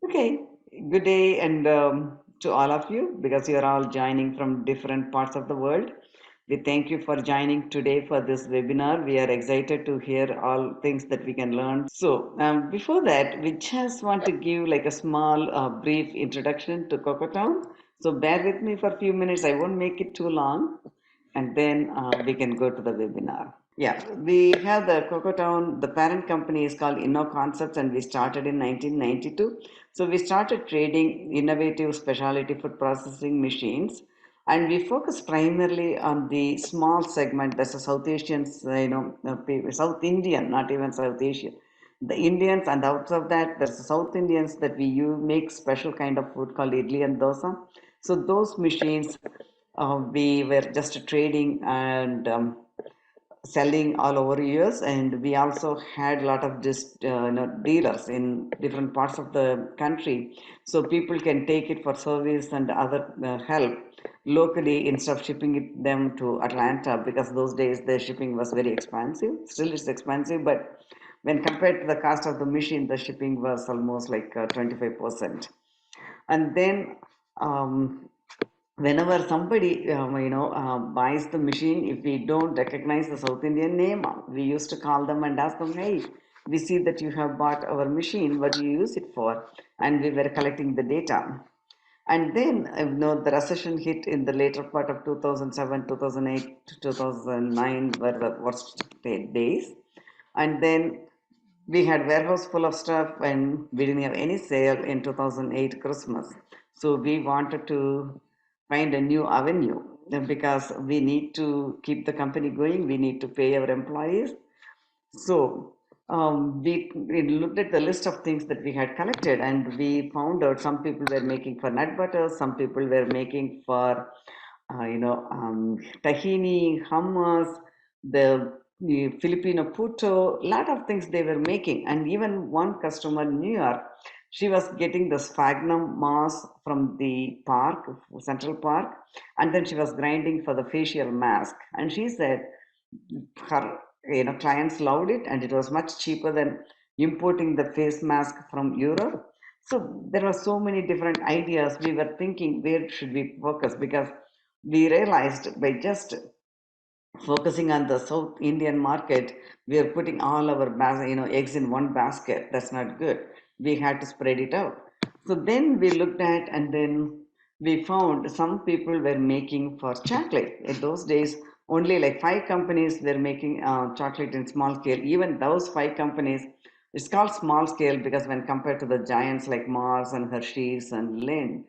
Okay, good day and to all of you because you're all joining from different parts of the world. We thank you for joining today for this webinar. We are excited to hear all things that we can learn. So, before that, we just want to give like a small, brief introduction to Cocotown. So, bear with me for a few minutes. I won't make it too long, and then we can go to the webinar. Yeah, we have the Cocotown. The parent company is called Inno Concepts, and we started in 1992. So we started trading innovative specialty food processing machines, and we focus primarily on the small segment. That's the South Asians, South Indian, not even South Asian. The Indians, and out of that, there's the South Indians that we make special kind of food called idli and dosa. So those machines, we were just trading and selling all over years, and we also had a lot of dealers in different parts of the country, so people can take it for service and other help locally instead of shipping them to Atlanta, because those days the shipping was very expensive. Still it's expensive, but when compared to the cost of the machine, the shipping was almost like 25%. And then whenever somebody buys the machine, if we don't recognize the South Indian name, we used to call them and ask them, hey, we see that you have bought our machine, what do you use it for? And we were collecting the data. And then the recession hit in the later part of 2007, 2008 to 2009 were the worst days. And then we had warehouse full of stuff and we didn't have any sale in 2008 Christmas. So we wanted to find a new avenue because we need to keep the company going. We need to pay our employees. So we looked at the list of things that we had collected, and we found out some people were making for nut butter, some people were making for tahini, hummus, the Filipino puto, lot of things they were making. And even one customer in New York, she was getting the sphagnum moss from the park, Central Park, and then she was grinding for the facial mask. And she said her clients loved it, and it was much cheaper than importing the face mask from Europe. So there were so many different ideas. We were thinking, where should we focus? Because we realized by just focusing on the South Indian market, we are putting all our eggs in one basket. That's not good. We had to spread it out. So then we looked at, and then we found some people were making for chocolate. In those days, only like 5 companies were making chocolate in small scale. Even those 5 companies, it's called small scale because when compared to the giants like Mars and Hershey's and Lind,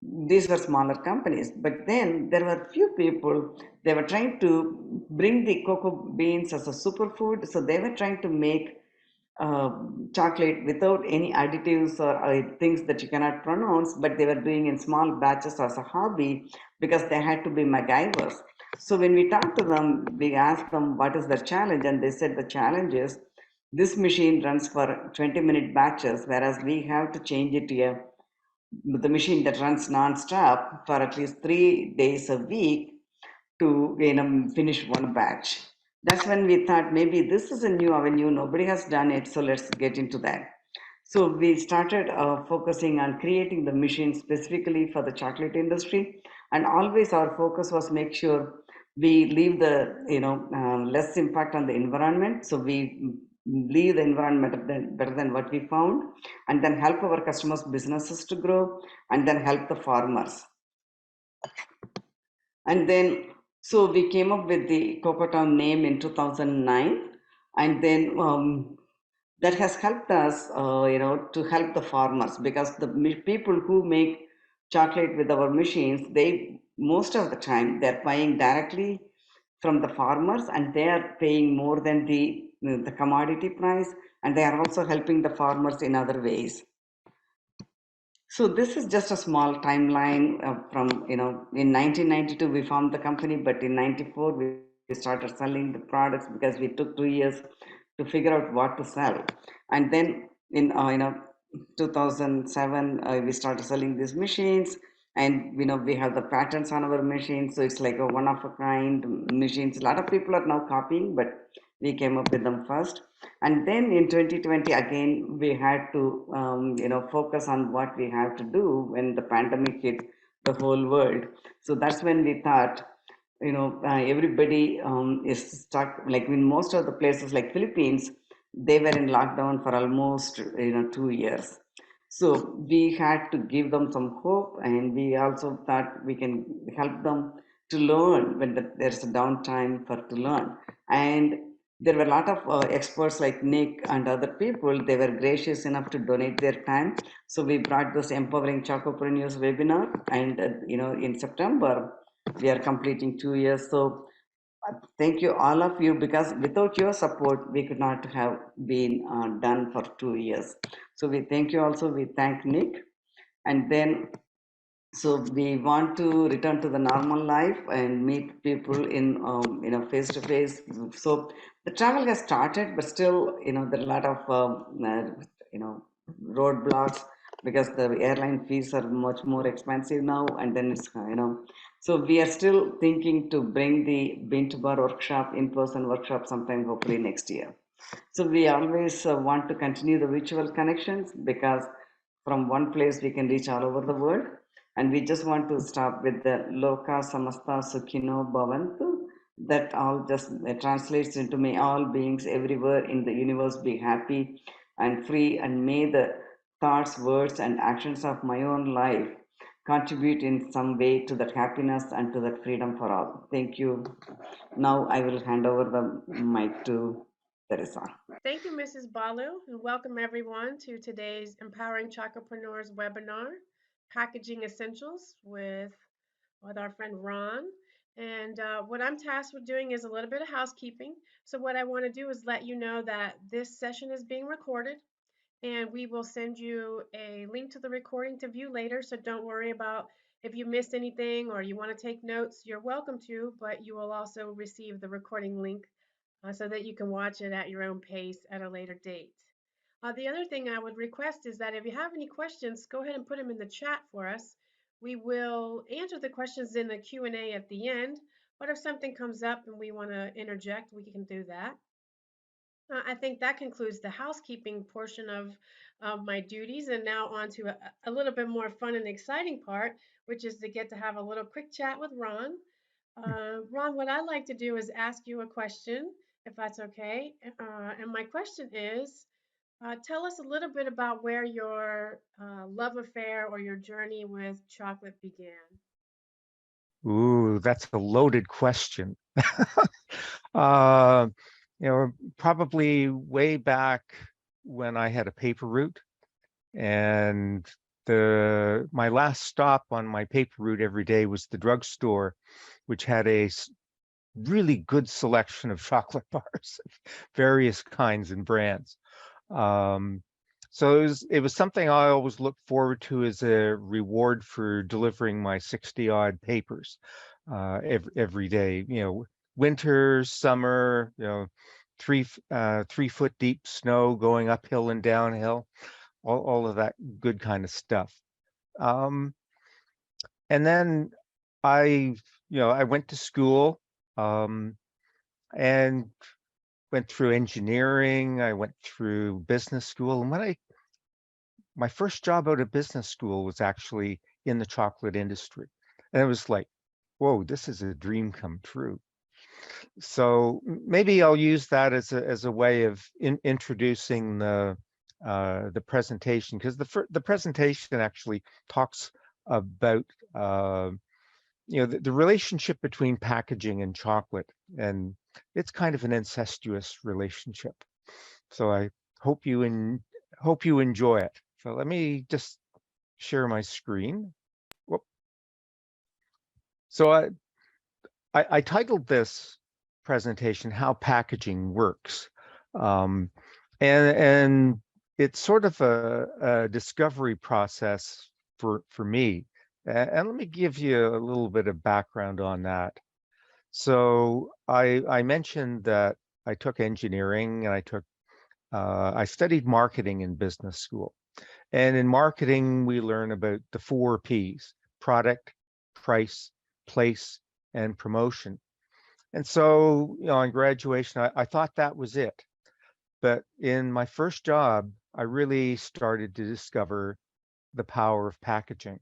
these were smaller companies. But then there were few people, they were trying to bring the cocoa beans as a superfood. So they were trying to make uh, chocolate without any additives or things that you cannot pronounce, but they were doing in small batches as a hobby because they had to be MacGyvers. So when we talked to them, we asked them what is the challenge, and they said the challenge is this machine runs for 20-minute batches, whereas we have to change it to the machine that runs non-stop for at least 3 days a week to finish one batch. That's when we thought maybe this is a new avenue, nobody has done it, so let's get into that. So we started focusing on creating the machine specifically for the chocolate industry, and always our focus was make sure we leave the less impact on the environment. So we leave the environment better than what we found, and then help our customers' businesses to grow, and then help the farmers. And then, so we came up with the Cocotown name in 2009, and then that has helped us, to help the farmers, because the people who make chocolate with our machines, they most of the time they're buying directly from the farmers, and they are paying more than the commodity price, and they are also helping the farmers in other ways. So this is just a small timeline from, in 1992 we formed the company, but in 94 we started selling the products because we took 2 years to figure out what to sell. And then in 2007 we started selling these machines, and we have the patents on our machines, so it's like a one of a kind machines. A lot of people are now copying, but We came up with them first. And then in 2020, again, we had to, focus on what we have to do when the pandemic hit the whole world. So that's when we thought, everybody is stuck, like in most of the places like Philippines, they were in lockdown for almost, 2 years. So we had to give them some hope, and we also thought we can help them to learn when there's a downtime for to learn. And there were a lot of experts like Nick and other people. They were gracious enough to donate their time. So we brought this Empowering Chocopreneurs Webinar, and in September we are completing 2 years. So thank you all of you, because without your support we could not have been done for 2 years. So we thank you. Also we thank Nick. And then, so we want to return to the normal life and meet people in face to face. So the travel has started, but still there are a lot of you know roadblocks, because the airline fees are much more expensive now. And then it's so we are still thinking to bring the Bean to Bar workshop, in person workshop, sometime hopefully next year. So we always want to continue the virtual connections, because from one place we can reach all over the world. And we just want to stop with the Loka Samasta Sukhino Bhavantu. That all just translates into, may all beings everywhere in the universe be happy and free, and may the thoughts, words, and actions of my own life contribute in some way to that happiness and to that freedom for all. Thank you. Now I will hand over the mic to Teresa. Thank you, Mrs. Balu, and welcome everyone to today's Empowering Chocopreneurs Webinar, Packaging Essentials with our friend Ron. And what I'm tasked with doing is a little bit of housekeeping. So what I want to do is let you know that this session is being recorded, and we will send you a link to the recording to view later. So don't worry about if you missed anything or you want to take notes, you're welcome to, but you will also receive the recording link so that you can watch it at your own pace at a later date. The other thing I would request is that if you have any questions, go ahead and put them in the chat for us. We will answer the questions in the Q&A at the end, but if something comes up and we want to interject, we can do that. I think that concludes the housekeeping portion of my duties, and now on to a little bit more fun and exciting part, which is to get to have a little quick chat with Ron. Ron, what I'd like to do is ask you a question, if that's okay. And my question is, tell us a little bit about where your love affair or your journey with chocolate began. Ooh, that's a loaded question. Probably way back when I had a paper route, and my last stop on my paper route every day was the drugstore, which had a really good selection of chocolate bars of various kinds and brands. So it was something I always looked forward to as a reward for delivering my 60-odd papers every day. Winter, summer, 3 foot deep snow going uphill and downhill, all of that good kind of stuff. And then I went to school and went through engineering. I went through business school, and my first job out of business school was actually in the chocolate industry, and it was like, whoa, this is a dream come true. So maybe I'll use that as a way of introducing the presentation, because the presentation actually talks about the relationship between packaging and chocolate, and it's kind of an incestuous relationship. So I hope you enjoy it. So let me just share my screen. Whoop. So I titled this presentation "How Packaging Works," and it's sort of a discovery process for me. And let me give you a little bit of background on that. So I mentioned that I took engineering, and I studied marketing in business school. And in marketing, we learn about the 4 Ps: product, price, place, and promotion. And so, on graduation, I thought that was it. But in my first job, I really started to discover the power of packaging.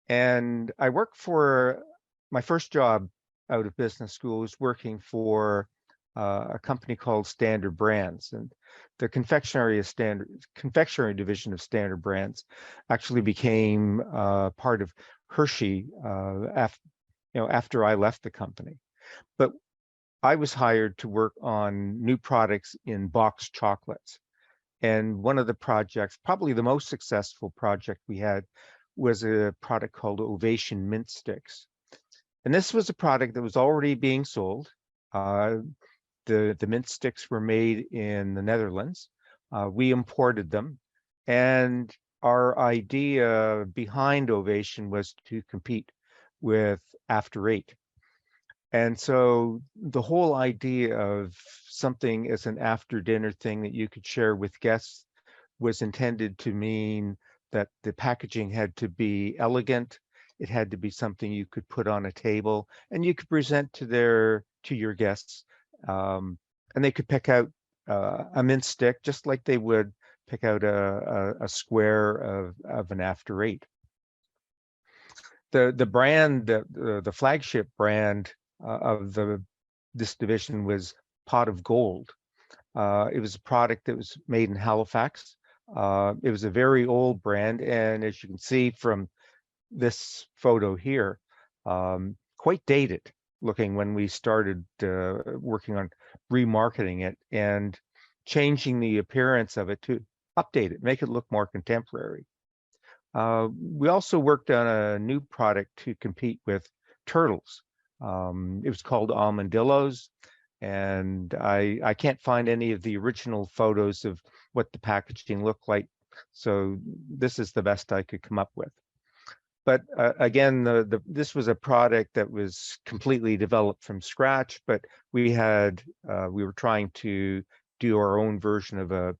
And I worked for my first job out of business school was working for a company called Standard Brands, and the confectionery division of Standard Brands actually became part of Hershey after I left the company. But I was hired to work on new products in boxed chocolates. And one of the projects, probably the most successful project we had, was a product called Ovation Mint Sticks. And this was a product that was already being sold. The mint sticks were made in the Netherlands. We imported them. And our idea behind Ovation was to compete with After Eight. And so the whole idea of something as an after dinner thing that you could share with guests was intended to mean that the packaging had to be elegant. It had to be something you could put on a table and you could present to your guests. And they could pick out a mint stick just like they would pick out a square of an After Eight. The brand, the flagship brand of this division was Pot of Gold. It was a product that was made in Halifax. It was a very old brand, and as you can see from this photo here, quite dated looking when we started working on remarketing it and changing the appearance of it to update it, make it look more contemporary. We also worked on a new product to compete with turtles. It was called Almondillos, and I can't find any of the original photos of what the packaging looked like, so this is the best I could come up with. But again, this was a product that was completely developed from scratch, but we were trying to do our own version of a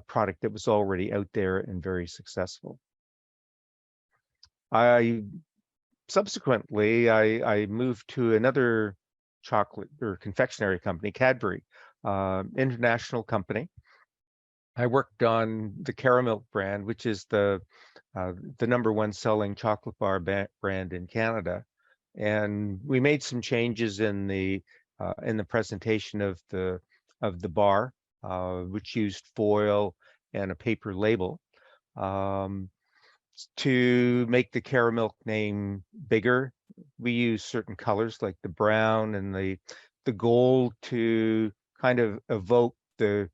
product that was already out there and very successful. Subsequently, I moved to another chocolate or confectionery company, Cadbury, international company. I worked on the Caramilk brand, which is the #1 selling chocolate bar brand in Canada, and we made some changes in the presentation of the bar, which used foil and a paper label. To make the Caramilk name bigger, we use certain colors like the brown and the gold to kind of evoke the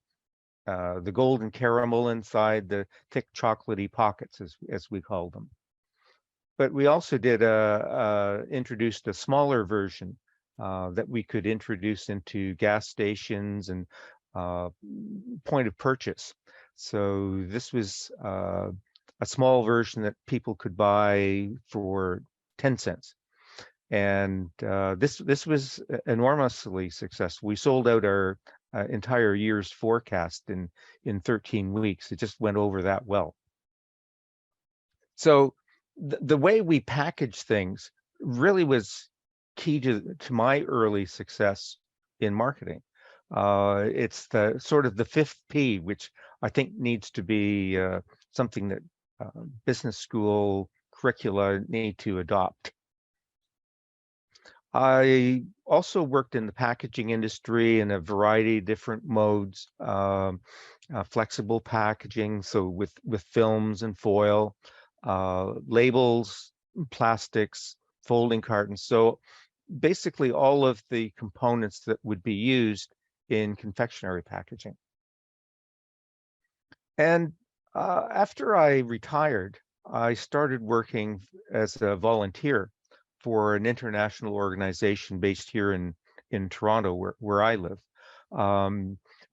golden caramel inside the thick chocolatey pockets, as we call them. But we also did introduced a smaller version that we could introduce into gas stations and point of purchase. So this was a small version that people could buy for 10 cents. And this was enormously successful. We sold out our entire year's forecast in 13 weeks. It just went over that well. So the way we package things really was key to my early success in marketing. It's the sort of the 5th P, which I think needs to be something that business school curricula need to adopt. I also worked in the packaging industry in a variety of different modes, flexible packaging, so with films and foil, labels, plastics, folding cartons. So basically all of the components that would be used in confectionery packaging. And after I retired, I started working as a volunteer for an international organization based here in Toronto, where I live.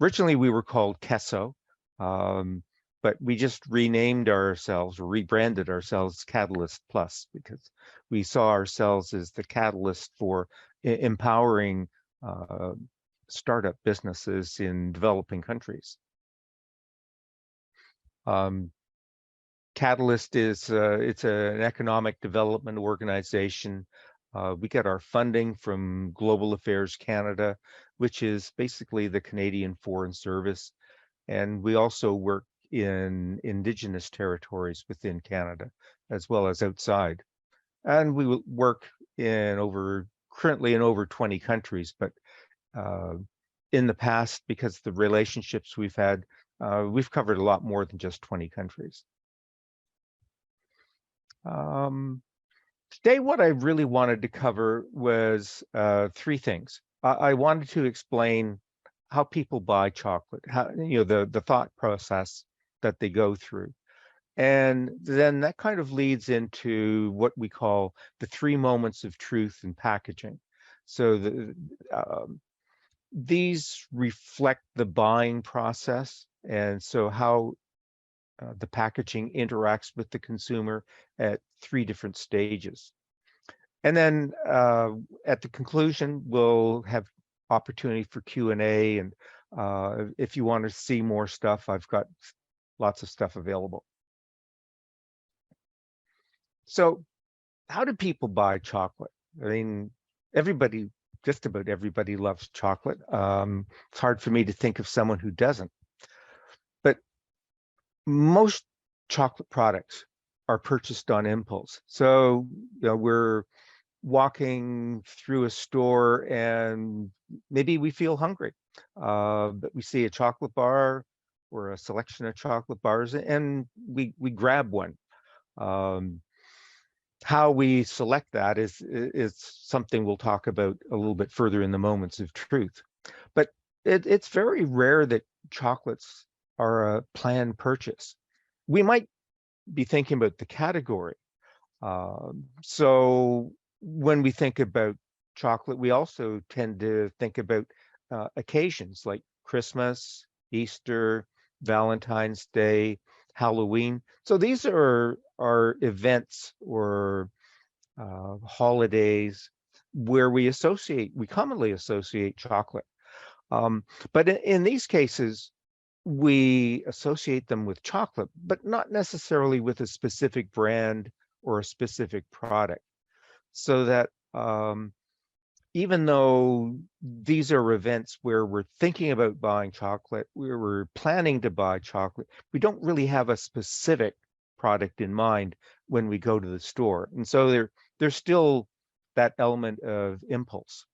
Originally, we were called KESO, but we just renamed ourselves or rebranded ourselves Catalyst Plus because we saw ourselves as the catalyst for empowering startup businesses in developing countries. Catalyst is it's an economic development organization We get our funding from Global Affairs Canada, which is basically the Canadian Foreign Service. And we also work in Indigenous territories within Canada, as well as outside. And we work currently in over 20 countries, but in the past, because of the relationships we've had, we've covered a lot more than just 20 countries. Today, what I really wanted to cover was three things. I wanted to explain how people buy chocolate, how, the thought process that they go through. And then that kind of leads into what we call the 3 moments of truth in packaging. So these reflect the buying process, and so how the packaging interacts with the consumer at 3 different stages. And then at the conclusion, we'll have opportunity for Q&A, and if you want to see more stuff, I've got lots of stuff available. So how do people buy chocolate? I mean, just about everybody loves chocolate. It's hard for me to think of someone who doesn't. But most chocolate products are purchased on impulse. So we're walking through a store and maybe we feel hungry, but we see a chocolate bar or a selection of chocolate bars and we grab one. How we select that is something we'll talk about a little bit further in the moments of truth. But it's very rare that chocolates are a planned purchase. We might be thinking about the category. So when we think about chocolate, we also tend to think about occasions like Christmas, Easter, Valentine's Day, Halloween. So these are events or holidays where we commonly associate chocolate. But in these cases, we associate them with chocolate, but not necessarily with a specific brand or a specific product. So that even though these are events where we're thinking about buying chocolate, where we're planning to buy chocolate, we don't really have a specific product in mind when we go to the store. And so there's still that element of impulse.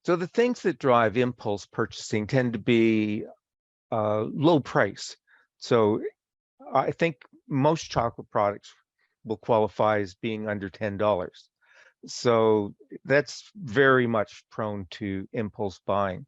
So the things that drive impulse purchasing tend to be low price. So I think most chocolate products will qualify as being under $10. So that's very much prone to impulse buying.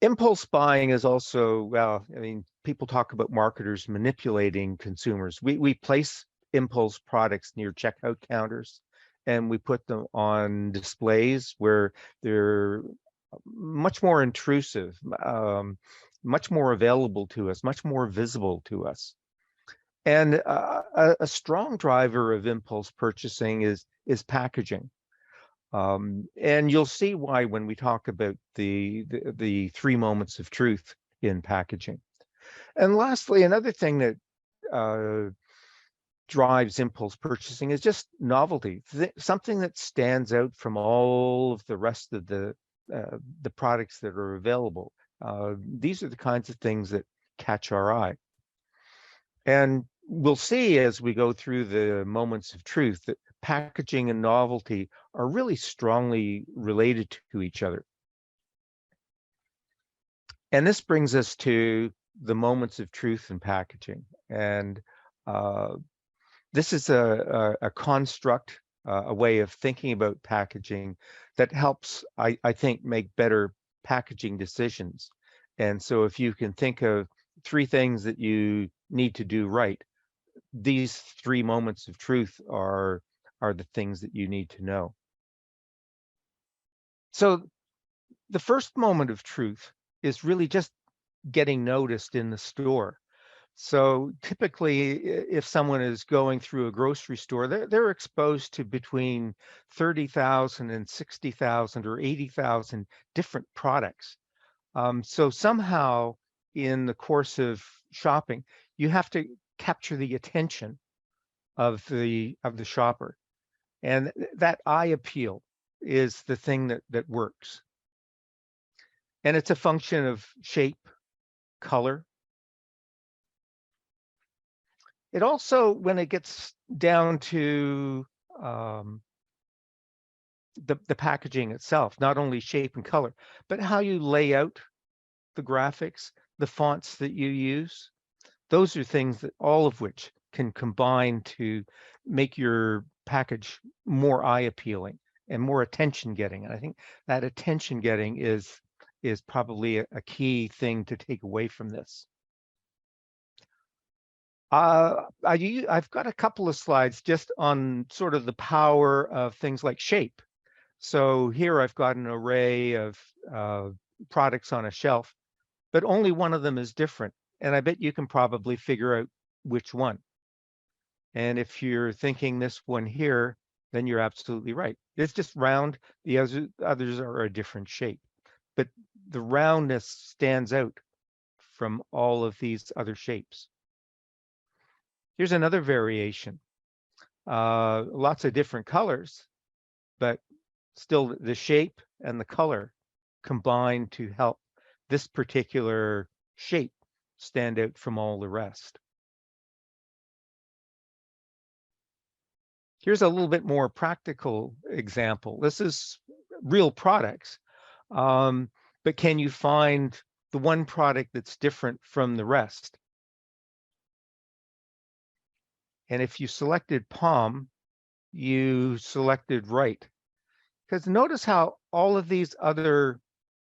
Impulse buying is also, well, I mean, people talk about marketers manipulating consumers. We place impulse products near checkout counters and we put them on displays where they're much more intrusive, much more available to us, much more visible to us. And a strong driver of impulse purchasing is packaging. And you'll see why when we talk about the 3 moments of truth in packaging. And lastly, another thing that drives impulse purchasing is just novelty, something that stands out from all of the rest of the products that are available. These are the kinds of things that catch our eye. And we'll see as we go through the moments of truth that packaging and novelty are really strongly related to each other. And this brings us to the moments of truth in packaging. And this is a construct, a way of thinking about packaging that helps, I think, make better packaging decisions. And so if you can think of 3 things that you need to do right, these 3 moments of truth are the things that you need to know. So the first moment of truth is really just getting noticed in the store. So typically, if someone is going through a grocery store, they're exposed to between 30,000 and 60,000 or 80,000 different products. So somehow in the course of shopping, you have to capture the attention of the shopper. And that eye appeal is the thing that works. And it's a function of shape, color. It also, when it gets down to the packaging itself, not only shape and color, but how you lay out the graphics, the fonts that you use. Those are things that all of which can combine to make your package more eye appealing and more attention getting. And I think that attention getting is probably a key thing to take away from this. I've got a couple of slides just on sort of the power of things like shape. So here I've got an array of products on a shelf, but only one of them is different. And I bet you can probably figure out which one. And if you're thinking this one here, then you're absolutely right. It's just round. The others are a different shape. But the roundness stands out from all of these other shapes. Here's another variation. Lots of different colors, but still the shape and the color combine to help this particular shape stand out from all the rest. Here's a little bit more practical example. This is real products, but can you find the one product that's different from the rest? And if you selected palm, you selected right. Because notice how all of these other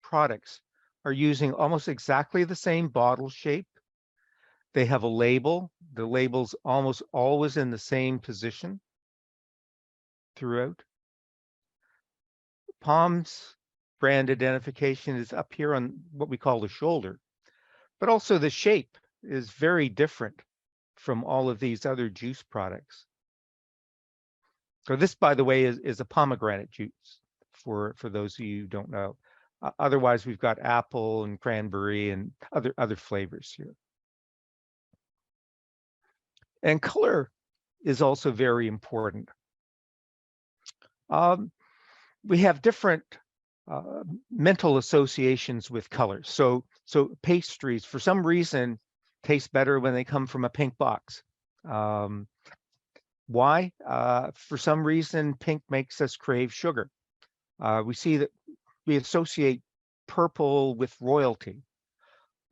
products are using almost exactly the same bottle shape. They have a label. The label's almost always in the same position throughout. Palm's brand identification is up here on what we call the shoulder, but also the shape is very different from all of these other juice products. So this, by the way, is a pomegranate juice for those of you who don't know. Otherwise, we've got apple and cranberry and other flavors here. And color is also very important. We have different mental associations with colors. So pastries, for some reason, taste better when they come from a pink box. Why? For some reason, pink makes us crave sugar. We see that we associate purple with royalty.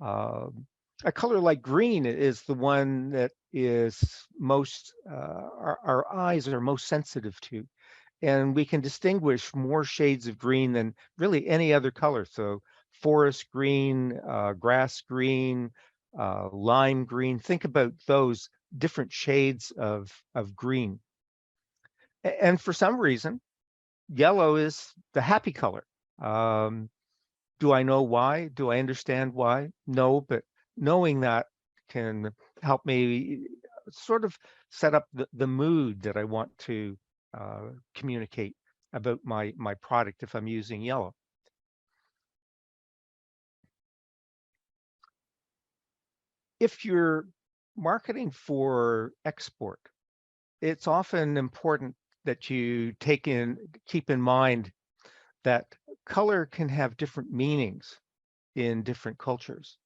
A color like green is the one that is most, our eyes are most sensitive to. And we can distinguish more shades of green than really any other color. So forest green, grass green, lime green. Think about those different shades of green. And for some reason, yellow is the happy color. Do I know why? Do I understand why? No, but knowing that can help me sort of set up the mood that I want to communicate about my product if I'm using yellow. If you're marketing for export, it's often important that you keep in mind that color can have different meanings in different cultures.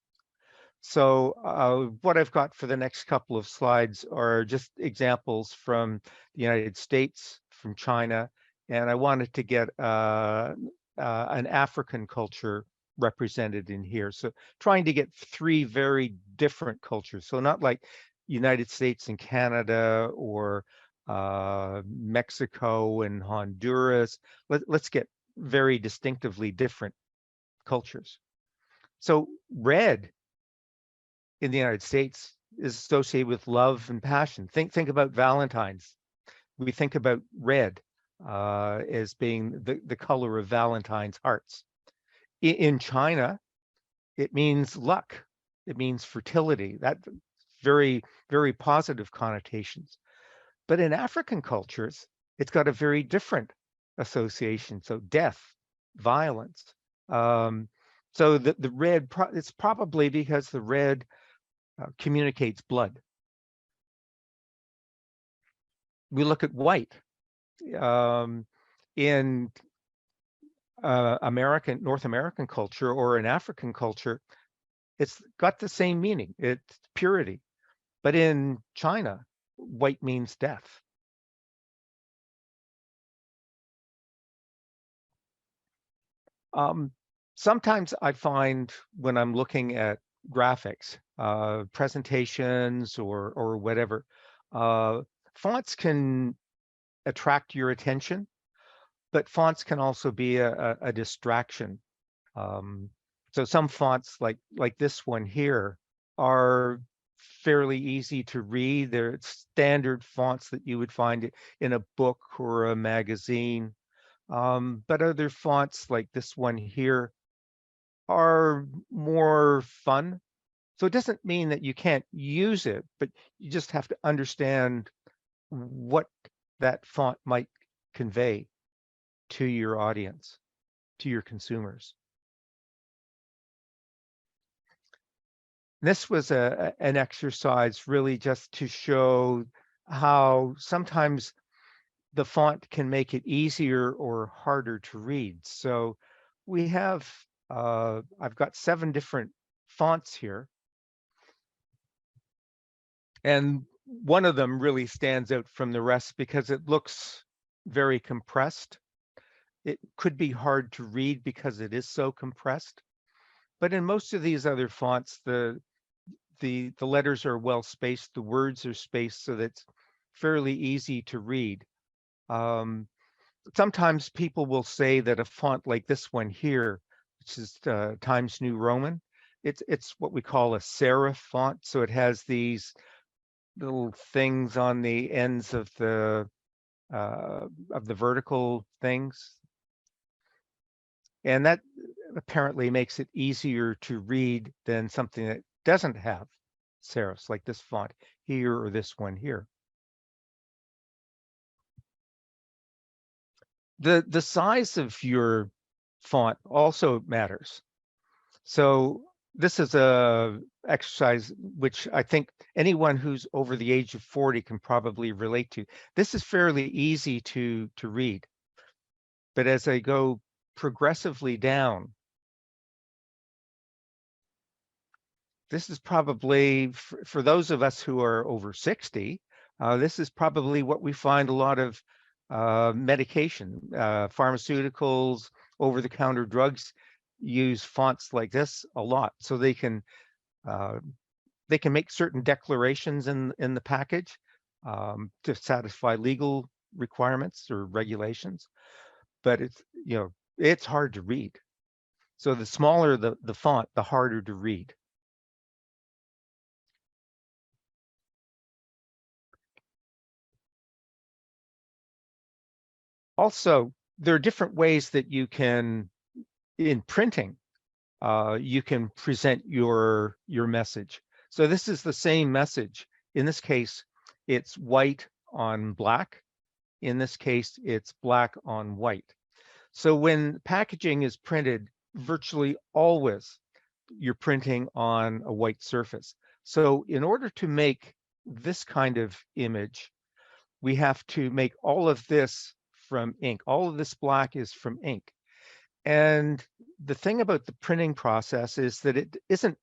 So what I've got for the next couple of slides are just examples from the United States, from China, and I wanted to get an African culture represented in here. So trying to get three very different cultures. So not like United States and Canada or Mexico and Honduras. Let's get very distinctively different cultures. So red in the United States is associated with love and passion. Think about Valentine's. We think about red as being the color of Valentine's hearts. In China, it means luck. It means fertility. That very, very positive connotations. But in African cultures, it's got a very different association. So death, violence. So the red, it's probably because the red communicates blood. we look at white. In North American culture or in African culture, it's got the same meaning. It's purity. But in China, white means death. Sometimes I find when I'm looking at graphics, presentations or whatever, fonts can attract your attention, but fonts can also be a distraction. So some fonts like this one here are fairly easy to read. They're standard fonts that you would find in a book or a magazine. But other fonts like this one here are more fun. So it doesn't mean that you can't use it, but you just have to understand what that font might convey to your audience, to your consumers. This was an exercise really just to show how sometimes the font can make it easier or harder to read. So we have, I've got 7 different fonts here. And one of them really stands out from the rest because it looks very compressed. It could be hard to read because it is so compressed. But in most of these other fonts, the letters are well spaced, the words are spaced so that it's fairly easy to read. Sometimes people will say that a font like this one here, which is Times New Roman, it's what we call a serif font. So it has these little things on the ends of the vertical things, and that apparently makes it easier to read than something that doesn't have serifs, like this font here or this one here. The size of your font also matters. So this is a exercise which I think anyone who's over the age of 40 can probably relate to. This is fairly easy to read, but as I go progressively down, this is probably, for those of us who are over 60, this is probably what we find a lot of medication, pharmaceuticals, over-the-counter drugs use fonts like this a lot, so they can make certain declarations in the package to satisfy legal requirements or regulations, but it's hard to read. So the smaller the font, the harder to read. Also, there are different ways that you can, in printing, you can present your message. So this is the same message. In this case, it's white on black. In this case, it's black on white. So when packaging is printed, virtually always you're printing on a white surface. So in order to make this kind of image, we have to make all of this from ink. All of this black is from ink. And the thing about the printing process is that it isn't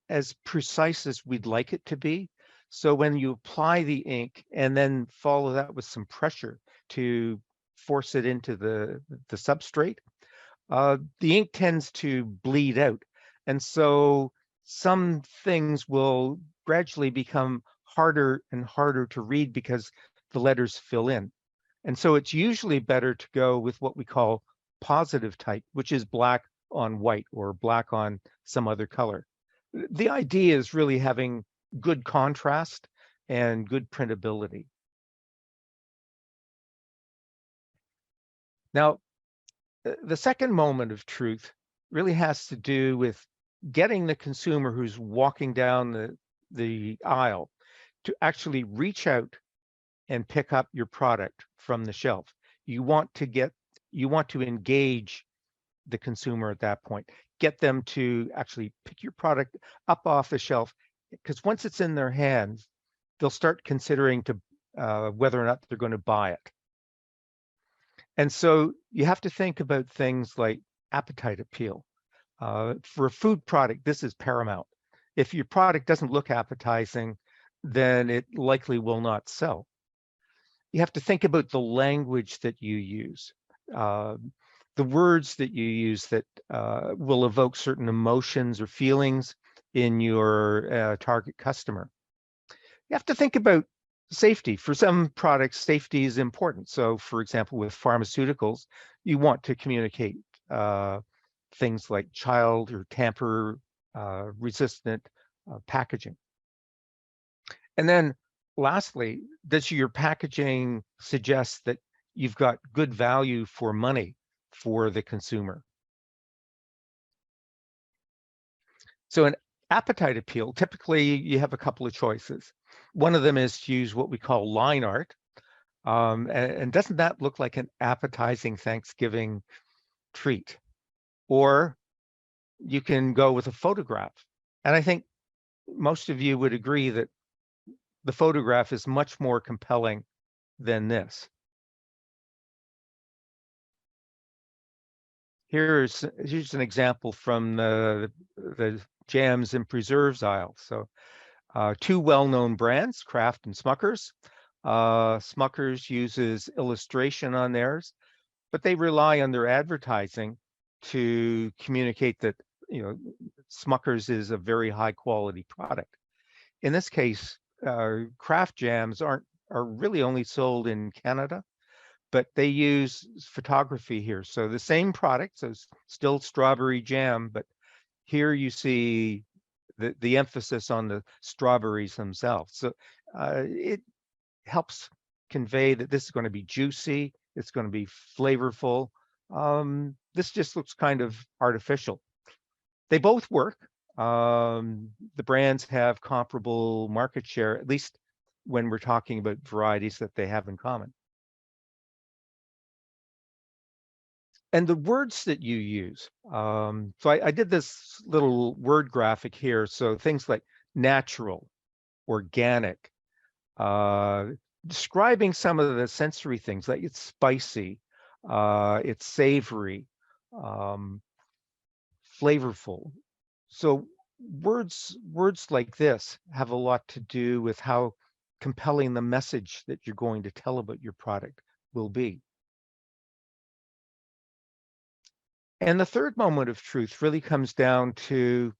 as precise as we'd like it to be. So when you apply the ink and then follow that with some pressure to force it into the substrate, the ink tends to bleed out. And so some things will gradually become harder and harder to read because the letters fill in. And so it's usually better to go with what we call positive type, which is black on white or black on some other color. The idea is really having good contrast and good printability. Now, the second moment of truth really has to do with getting the consumer who's walking down the aisle to actually reach out and pick up your product from the shelf. You want to engage the consumer at that point, get them to actually pick your product up off the shelf, because once it's in their hands, they'll start considering to whether or not they're going to buy it. And so you have to think about things like appetite appeal. For a food product, this is paramount. If your product doesn't look appetizing, then it likely will not sell. You have to think about the language that you use, the words that you use that will evoke certain emotions or feelings in your target customer. You have to think about safety. For some products, safety is important. So, for example, with pharmaceuticals, you want to communicate things like child or tamper resistant packaging. And then lastly, does your packaging suggest that you've got good value for money for the consumer? So an appetite appeal, typically you have a couple of choices. One of them is to use what we call line art. And doesn't that look like an appetizing Thanksgiving treat? Or you can go with a photograph. And I think most of you would agree that the photograph is much more compelling than this. Here's an example from the jams and preserves aisle. So two well-known brands, Kraft and Smucker's. Smucker's uses illustration on theirs, but they rely on their advertising to communicate that, you know, Smucker's is a very high quality product. In this case, Kraft jams are really only sold in Canada, but they use photography here. So the same product, so still strawberry jam, but here you see the emphasis on the strawberries themselves. So it helps convey that this is going to be juicy, it's going to be flavorful. This just looks kind of artificial. They both work. The brands have comparable market share, at least when we're talking about varieties that they have in common. And the words that you use. So I did this little word graphic here. So things like natural, organic, describing some of the sensory things, like it's spicy, it's savory, flavorful. So words like this have a lot to do with how compelling the message that you're going to tell about your product will be. And the third moment of truth really comes down to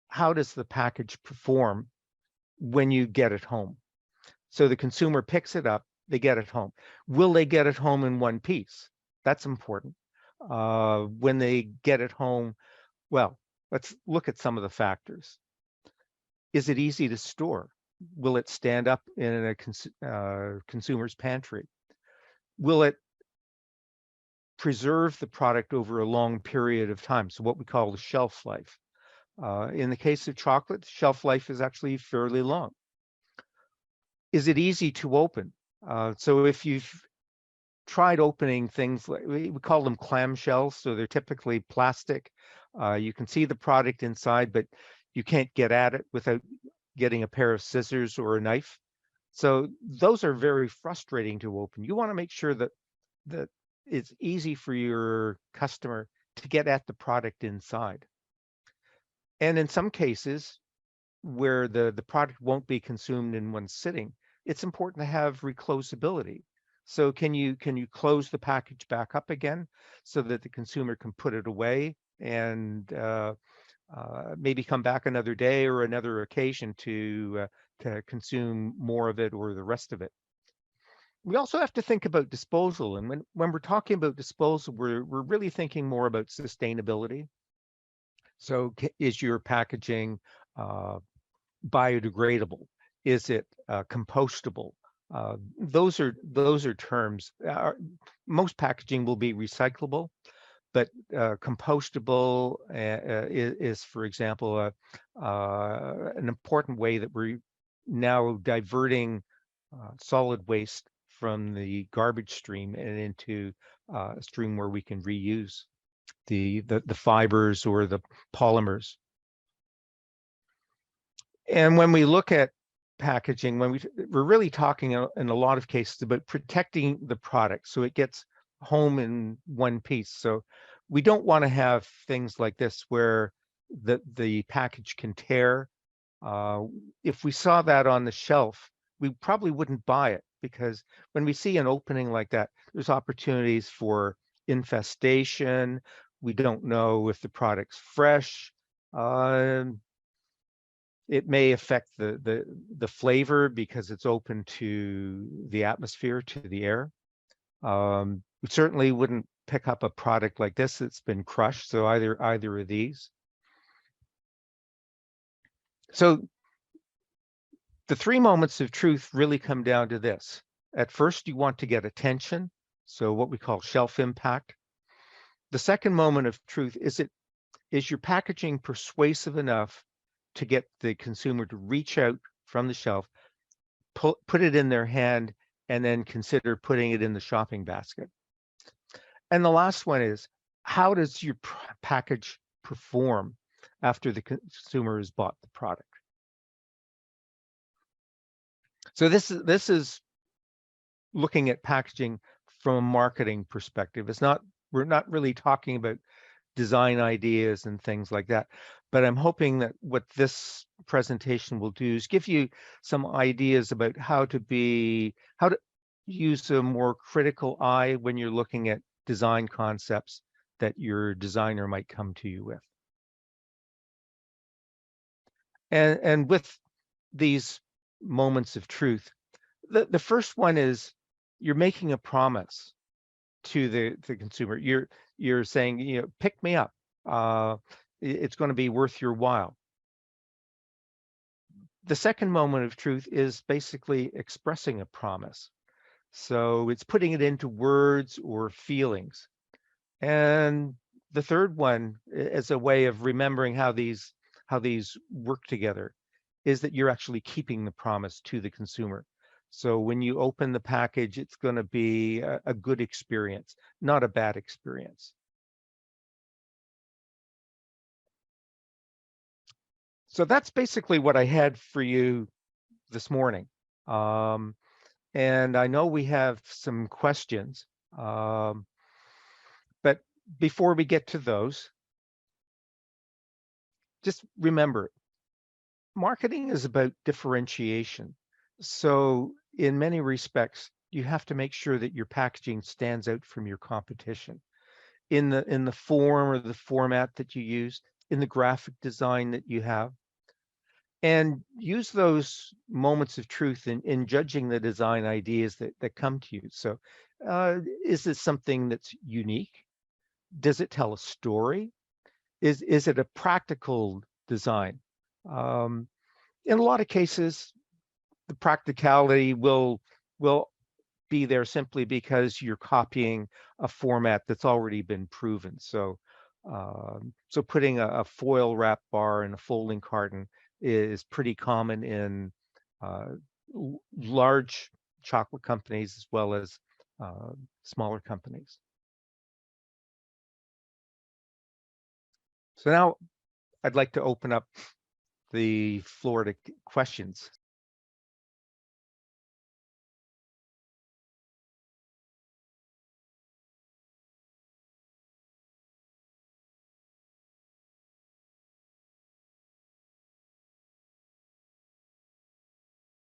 how does the package perform when you get it home? So the consumer picks it up, they get it home. Will they get it home in one piece? That's important. When they get it home, well, let's look at some of the factors. Is it easy to store? Will it stand up in a consumer's pantry? Will it preserve the product over a long period of time? So what we call the shelf life. In the case of chocolate, shelf life is actually fairly long. Is it easy to open? So if you've tried opening things, like we call them clamshells, so they're typically plastic. You can see the product inside, but you can't get at it without getting a pair of scissors or a knife. So those are very frustrating to open. You want to make sure that it's easy for your customer to get at the product inside. And in some cases where the product won't be consumed in one sitting, it's important to have reclosability. So can you close the package back up again so that the consumer can put it away and maybe come back another day or another occasion to consume more of it or the rest of it? We also have to think about disposal. And when we're talking about disposal, we're really thinking more about sustainability. So is your packaging biodegradable? Is it compostable? Those are terms. Most packaging will be recyclable, but compostable is, for example, an important way that we're now diverting solid waste from the garbage stream and into a stream where we can reuse the fibers or the polymers. And when we look at packaging, when we're really talking in a lot of cases about protecting the product so it gets home in one piece. So we don't want to have things like this where the package can tear. If we saw that on the shelf, we probably wouldn't buy it, because when we see an opening like that, there's opportunities for infestation. We don't know if the product's fresh. It may affect the flavor because it's open to the atmosphere, to the air. We certainly wouldn't pick up a product like this that's been crushed. So either of these. So the 3 moments of truth really come down to this. At first, you want to get attention, so what we call shelf impact. The second moment of truth is your packaging persuasive enough to get the consumer to reach out from the shelf, put it in their hand, and then consider putting it in the shopping basket. And the last one is, how does your package perform after the consumer has bought the product? So this is looking at packaging from a marketing perspective. We're not really talking about design ideas and things like that, but I'm hoping that what this presentation will do is give you some ideas about how to use a more critical eye when you're looking at design concepts that your designer might come to you with. And with these moments of truth, the first one is you're making a promise to the consumer. You're saying, pick me up. It's going to be worth your while. The second moment of truth is basically expressing a promise. So it's putting it into words or feelings. And the third one, as a way of remembering how these work together, is that you're actually keeping the promise to the consumer. So when you open the package, it's going to be a good experience, not a bad experience. So that's basically what I had for you this morning. And I know we have some questions, but before we get to those, just remember, marketing is about differentiation. So in many respects, you have to make sure that your packaging stands out from your competition in the form or the format that you use, in the graphic design that you have, and use those moments of truth in judging the design ideas that come to you. So is this something that's unique? Does it tell a story? Is it a practical design? In a lot of cases, the practicality will be there simply because you're copying a format that's already been proven. So so putting a foil wrap bar in a folding carton is pretty common in large chocolate companies as well as smaller companies. So now I'd like to open up the floor to questions.